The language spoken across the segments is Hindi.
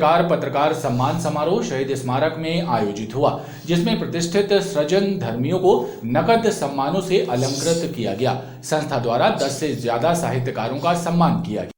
पत्रकार सम्मान समारोह शहीद स्मारक में आयोजित हुआ, जिसमें प्रतिष्ठित सृजन धर्मियों को नकद सम्मानों से अलंकृत किया गया। संस्था द्वारा 10 से ज्यादा साहित्यकारों का सम्मान किया गया।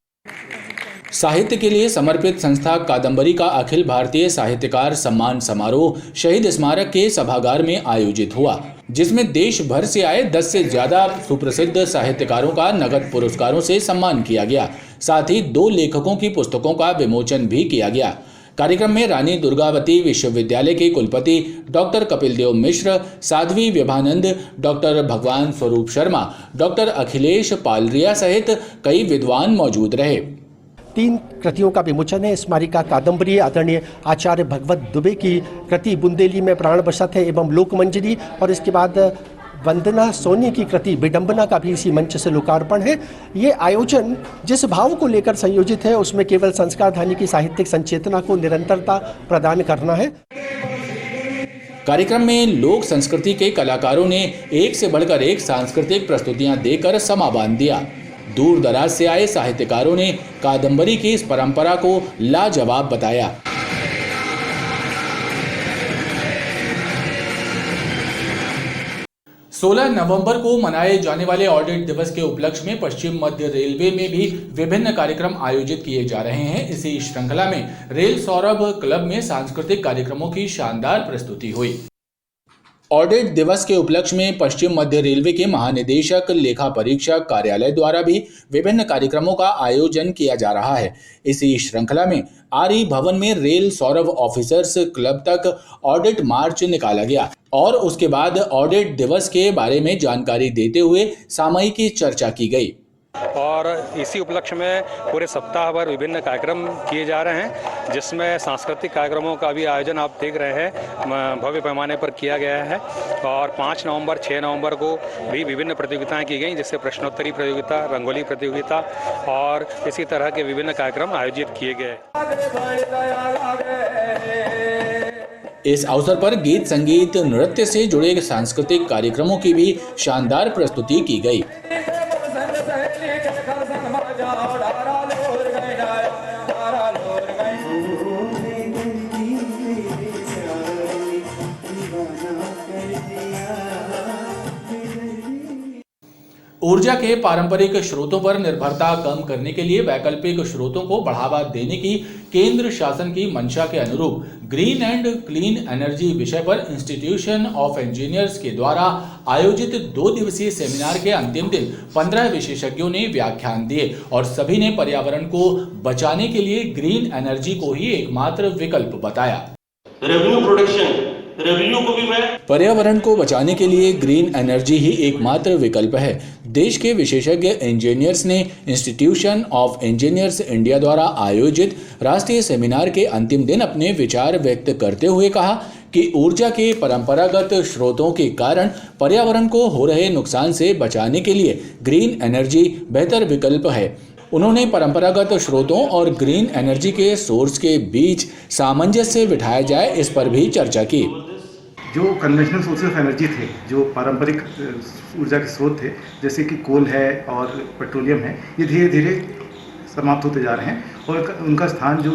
साहित्य के लिए समर्पित संस्था कादम्बरी का अखिल भारतीय साहित्यकार सम्मान समारोह शहीद स्मारक के सभागार में आयोजित हुआ, जिसमें देश भर से आए 10 से ज्यादा सुप्रसिद्ध साहित्यकारों का नगद पुरस्कारों से सम्मान किया गया। साथ ही 2 लेखकों की पुस्तकों का विमोचन भी किया गया। कार्यक्रम में रानी दुर्गावती विश्वविद्यालय के कुलपति डॉक्टर कपिल देव मिश्र, साध्वी विभानंद, डॉक्टर भगवान स्वरूप शर्मा, डॉक्टर अखिलेश पालरिया सहित कई विद्वान मौजूद रहे। 3 कृतियों का विमोचन है। स्मारिका कादम्बरी आदरणीय आचार्य भगवत दुबे की कृति बुंदेली में प्राण बसत है एवं लोकमंजरी, और इसके बाद वंदना सोनी की कृति विडंबना का भी इसी मंच से लोकार्पण है। ये आयोजन जिस भाव को लेकर संयोजित है उसमें केवल संस्कारधानी की साहित्यिक संचेतना को निरंतरता प्रदान करना है। कार्यक्रम में लोक संस्कृति के कलाकारों ने एक से बढ़कर एक सांस्कृतिक प्रस्तुतियां देकर समा बांध दिया। दूर दराज से आए साहित्यकारों ने कादम्बरी की इस परंपरा को लाजवाब बताया। 16 नवंबर को मनाए जाने वाले ऑडिट दिवस के उपलक्ष्य में पश्चिम मध्य रेलवे में भी विभिन्न कार्यक्रम आयोजित किए जा रहे हैं। इसी श्रृंखला में रेल सौरभ क्लब में सांस्कृतिक कार्यक्रमों की शानदार प्रस्तुति हुई। ऑडिट दिवस के उपलक्ष्य में पश्चिम मध्य रेलवे के महानिदेशक लेखा परीक्षक कार्यालय द्वारा भी विभिन्न कार्यक्रमों का आयोजन किया जा रहा है। इसी श्रृंखला में आरई भवन में रेल सौरभ ऑफिसर्स क्लब तक ऑडिट मार्च निकाला गया और उसके बाद ऑडिट दिवस के बारे में जानकारी देते हुए सामयिकी चर्चा की गई। और इसी उपलक्ष्य में पूरे सप्ताह भर विभिन्न कार्यक्रम किए जा रहे हैं, जिसमें सांस्कृतिक कार्यक्रमों का भी आयोजन आप देख रहे हैं भव्य पैमाने पर किया गया है। और 5 नवंबर 6 नवंबर को भी विभिन्न प्रतियोगिताएं की गई, जिससे प्रश्नोत्तरी प्रतियोगिता, रंगोली प्रतियोगिता और इसी तरह के विभिन्न कार्यक्रम आयोजित किए गए। इस अवसर पर गीत, संगीत, नृत्य से जुड़े सांस्कृतिक कार्यक्रमों की भी शानदार प्रस्तुति की गई। ऊर्जा के पारंपरिक स्रोतों पर निर्भरता कम करने के लिए वैकल्पिक स्रोतों को बढ़ावा देने की केंद्र शासन की मंशा के अनुरूप ग्रीन एंड क्लीन एनर्जी विषय पर इंस्टीट्यूशन ऑफ इंजीनियर्स के द्वारा आयोजित 2 दिवसीय सेमिनार के अंतिम दिन 15 विशेषज्ञों ने व्याख्यान दिए और सभी ने पर्यावरण को बचाने के लिए ग्रीन एनर्जी को ही एकमात्र विकल्प बताया। रेवेन्यू को भी मैं पर्यावरण को बचाने के लिए ग्रीन एनर्जी ही एकमात्र विकल्प है। देश के विशेषज्ञ इंजीनियर्स ने इंस्टीट्यूशन ऑफ इंजीनियर्स इंडिया द्वारा आयोजित राष्ट्रीय सेमिनार के अंतिम दिन अपने विचार व्यक्त करते हुए कहा कि ऊर्जा के परंपरागत स्रोतों के कारण पर्यावरण को हो रहे नुकसान से बचाने के लिए ग्रीन एनर्जी बेहतर विकल्प है। उन्होंने परंपरागत स्रोतों और ग्रीन एनर्जी के सोर्स के बीच सामंजस्य बिठाया जाए, इस पर भी चर्चा की। जो कन्वेंशनल सोर्सेज ऑफ एनर्जी थे, जो पारंपरिक ऊर्जा के स्रोत थे, जैसे कि कोल है और पेट्रोलियम है, ये धीरे धीरे समाप्त होते जा रहे हैं और उनका स्थान जो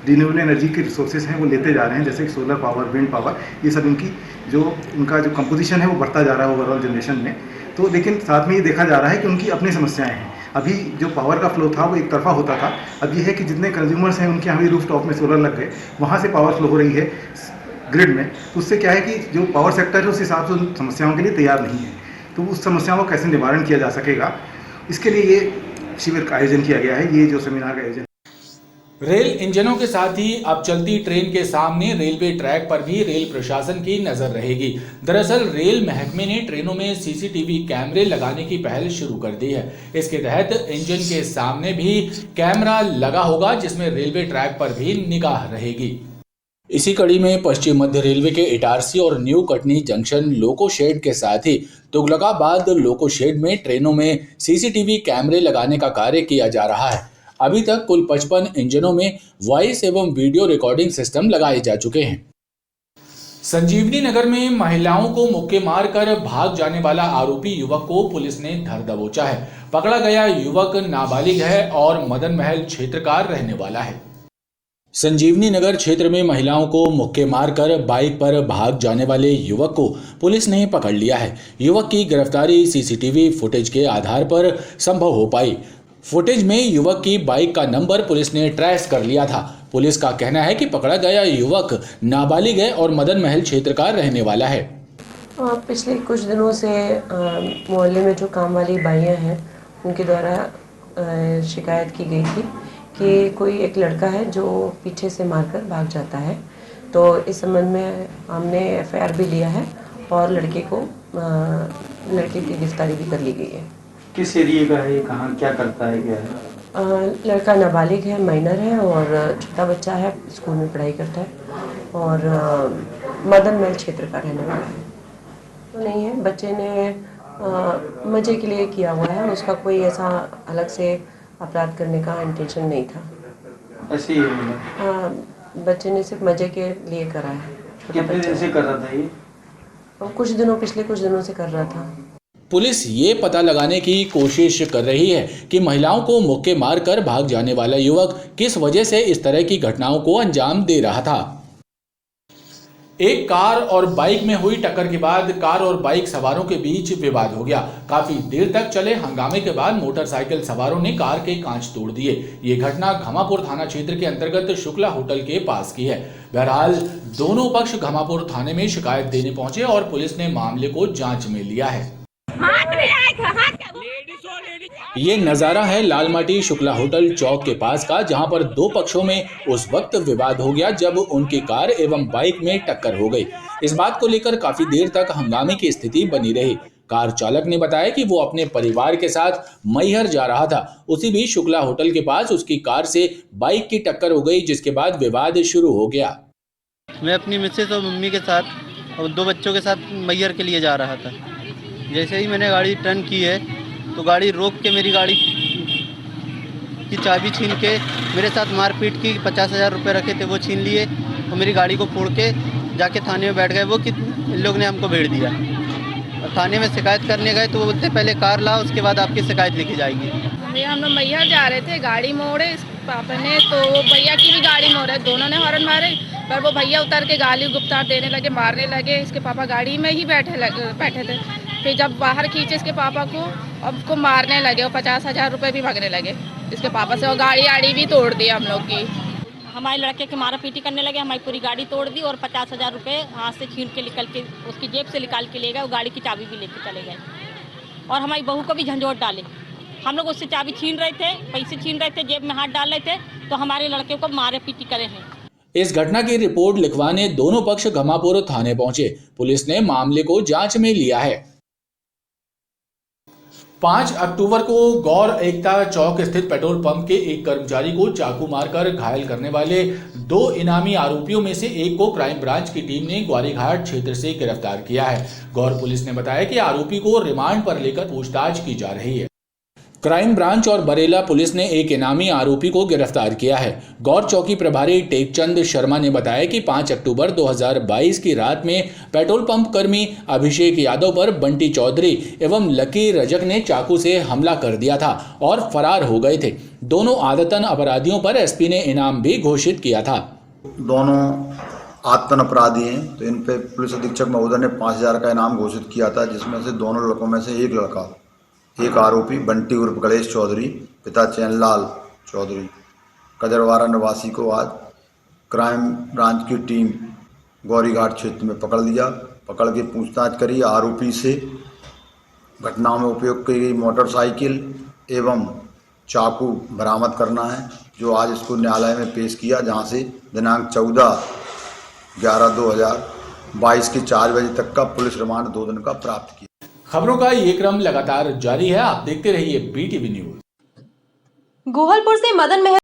रिन्यूएबल एनर्जी के रिसोर्सेज हैं वो लेते जा रहे हैं, जैसे कि सोलर पावर, विंड पावर, ये सब उनका जो कंपोजिशन है वो बढ़ता जा रहा है ओवरऑल जनरेशन में। तो लेकिन साथ में ये देखा जा रहा है कि उनकी अपनी समस्याएं हैं। अभी जो पावर का फ्लो था वो एक तरफा होता था, अब ये है कि जितने कंज्यूमर्स हैं उनके यहाँ भी रूफटॉप में सोलर लग गए, वहाँ से पावर फ्लो हो रही है ग्रिड में। तो उससे क्या है कि जो पावर सेक्टर है उस हिसाब से उन समस्याओं के लिए तैयार नहीं है। तो उस समस्याओं का कैसे निवारण किया जा सकेगा, इसके लिए ये शिविर का आयोजन किया गया है, ये जो सेमिनार का आयोजन। रेल इंजनों के साथ ही अब चलती ट्रेन के सामने रेलवे ट्रैक पर भी रेल प्रशासन की नजर रहेगी। दरअसल रेल महकमे ने ट्रेनों में सीसीटीवी कैमरे लगाने की पहल शुरू कर दी है। इसके तहत इंजन के सामने भी कैमरा लगा होगा, जिसमें रेलवे ट्रैक पर भी निगाह रहेगी। इसी कड़ी में पश्चिम मध्य रेलवे के इटारसी और new Katni junction loco shed के साथ ही तुगलकाबाद लोको शेड में ट्रेनों में सीसीटीवी कैमरे लगाने का कार्य किया जा रहा है। अभी तक कुल 55 इंजनों में वॉइस एवं वीडियो रिकॉर्डिंग सिस्टम लगाए जा चुके हैं। संजीवनी नगर में महिलाओं को मुक्के मारकर भाग जाने वाला आरोपी युवक को पुलिस ने धर दबोचा है। पकड़ा गया युवक नाबालिग है और मदन महल क्षेत्र का रहने वाला है। संजीवनी नगर क्षेत्र में महिलाओं को मुक्के मारकर बाइक पर भाग जाने वाले युवक को पुलिस ने पकड़ लिया है। युवक की गिरफ्तारी सीसीटीवी फुटेज के आधार पर संभव हो पाई। फुटेज में युवक की बाइक का नंबर पुलिस ने ट्रेस कर लिया था। पुलिस का कहना है कि पकड़ा गया युवक नाबालिग है और मदन महल क्षेत्र का रहने वाला है। पिछले कुछ दिनों से मोहल्ले में जो काम वाली बाइयाँ हैं उनके द्वारा शिकायत की गई थी कि कोई एक लड़का है जो पीछे से मारकर भाग जाता है। तो इस संबंध में हमने एफआईआर भी लिया है और लड़के की गिरफ्तारी भी कर ली गई है। किस एरिया का है, कहाँ क्या करता है, क्या है? लड़का नाबालिग है, माइनर है और छोटा बच्चा है, स्कूल में पढ़ाई करता है और मदन महल क्षेत्र का रहने वाला है। तो नहीं है, बच्चे ने मज़े के लिए किया हुआ है, उसका कोई ऐसा अलग से अपराध करने का इंटेंशन नहीं था। ऐसे ही है? बच्चे ने सिर्फ मज़े के लिए करा है। कितने दिन से कर रहा था ये? पिछले कुछ दिनों से कर रहा था। पुलिस ये पता लगाने की कोशिश कर रही है कि महिलाओं को मुक्के मारकर भाग जाने वाला युवक किस वजह से इस तरह की घटनाओं को अंजाम दे रहा था। एक कार और बाइक में हुई टक्कर के बाद कार और बाइक सवारों के बीच विवाद हो गया। काफी देर तक चले हंगामे के बाद मोटरसाइकिल सवारों ने कार के कांच तोड़ दिए। ये घटना घमापुर थाना क्षेत्र के अंतर्गत शुक्ला होटल के पास की है। बहरहाल दोनों पक्ष घमापुर थाने में शिकायत देने पहुंचे और पुलिस ने मामले को जांच में लिया है। ये नजारा है लालमाटी शुक्ला होटल चौक के पास का, जहां पर दो पक्षों में उस वक्त विवाद हो गया जब उनकी कार एवं बाइक में टक्कर हो गई। इस बात को लेकर काफी देर तक हंगामे की स्थिति बनी रही। कार चालक ने बताया कि वो अपने परिवार के साथ मैहर जा रहा था। उसी बीच शुक्ला होटल के पास उसकी कार से बाइक की टक्कर हो गई, जिसके बाद विवाद शुरू हो गया। मैं अपनी मिसेस और मम्मी के साथ और दो बच्चों के साथ मैहर के लिए जा रहा था। जैसे ही मैंने गाड़ी टर्न की है तो गाड़ी रोक के मेरी गाड़ी की चाबी छीन के मेरे साथ मारपीट की। 50,000 रुपये रखे थे वो छीन लिए और मेरी गाड़ी को फोड़ के जाके थाने में बैठ गए। वो कि इन लोग ने हमको भेज दिया और थाने में शिकायत करने गए तो वो बोलते पहले कार लाओ, उसके बाद आपकी शिकायत लिखी जाएगी। हम लोग मैहर जा रहे थे, गाड़ी मोड़े पापा ने, तो भैया की भी गाड़ी मोड़े, दोनों ने हॉर्न मारे पर वो भैया उतर के गाली गुप्तार देने लगे, मारने लगे। इसके पापा गाड़ी में ही बैठे थे। फिर जब बाहर खींचे इसके पापा को, अब उसको मारने लगे और 50,000 रुपये भी मांगने लगे इसके पापा से और गाड़ी आड़ी भी तोड़ दी हम लोग की। हमारे लड़के की मारा पीटी करने लगे, हमारी पूरी गाड़ी तोड़ दी और 50,000 रुपये हाथ से छीन के निकल के उसकी जेब से निकाल के ले गए और गाड़ी की चाबी भी लेके चले गए और हमारी बहू को भी झंझोट डाले। हम लोग उससे चाबी छीन रहे थे, पैसे छीन रहे थे, जेब में हाथ डाल रहे थे तो हमारे लड़के को मारे पीटी करे हैं। इस घटना की रिपोर्ट लिखवाने दोनों पक्ष घमापुर थाने पहुंचे। पुलिस ने मामले को जांच में लिया है। 5 अक्टूबर को गौर एकता चौक स्थित पेट्रोल पंप के एक कर्मचारी को चाकू मारकर घायल करने वाले 2 इनामी आरोपियों में से एक को क्राइम ब्रांच की टीम ने ग्वारीघाट क्षेत्र से गिरफ्तार किया है। गौर पुलिस ने बताया कि आरोपी को रिमांड पर लेकर पूछताछ की जा रही है। क्राइम ब्रांच और बरेला पुलिस ने एक इनामी आरोपी को गिरफ्तार किया है। गौर चौकी प्रभारी टेकचंद शर्मा ने बताया कि 5 अक्टूबर 2022 की रात में पेट्रोल पंप कर्मी अभिषेक यादव पर बंटी चौधरी एवं लकी रजक ने चाकू से हमला कर दिया था और फरार हो गए थे। दोनों आदतन अपराधियों पर एसपी ने इनाम भी घोषित किया था। दोनों आदतन अपराधी हैं, तो इन पे पुलिस अधीक्षक महोदय ने 5,000 का इनाम घोषित किया था, जिसमें से दोनों लड़कों में से एक आरोपी बंटी उर्फ गणेश चौधरी पिता चैनलाल चौधरी कजरवाड़ा निवासी को आज क्राइम ब्रांच की टीम गौरीघाट क्षेत्र में पकड़ लिया। पकड़ के पूछताछ करी। आरोपी से घटनाओं में उपयोग की गई मोटरसाइकिल एवं चाकू बरामद करना है, जो आज इसको न्यायालय में पेश किया, जहां से दिनांक 14/11/2022 की 4 बजे तक का पुलिस रिमांड 2 दिन का प्राप्त किया। खबरों का ये क्रम लगातार जारी है। आप देखते रहिए BTV न्यूज। गोहलपुर से मदन महल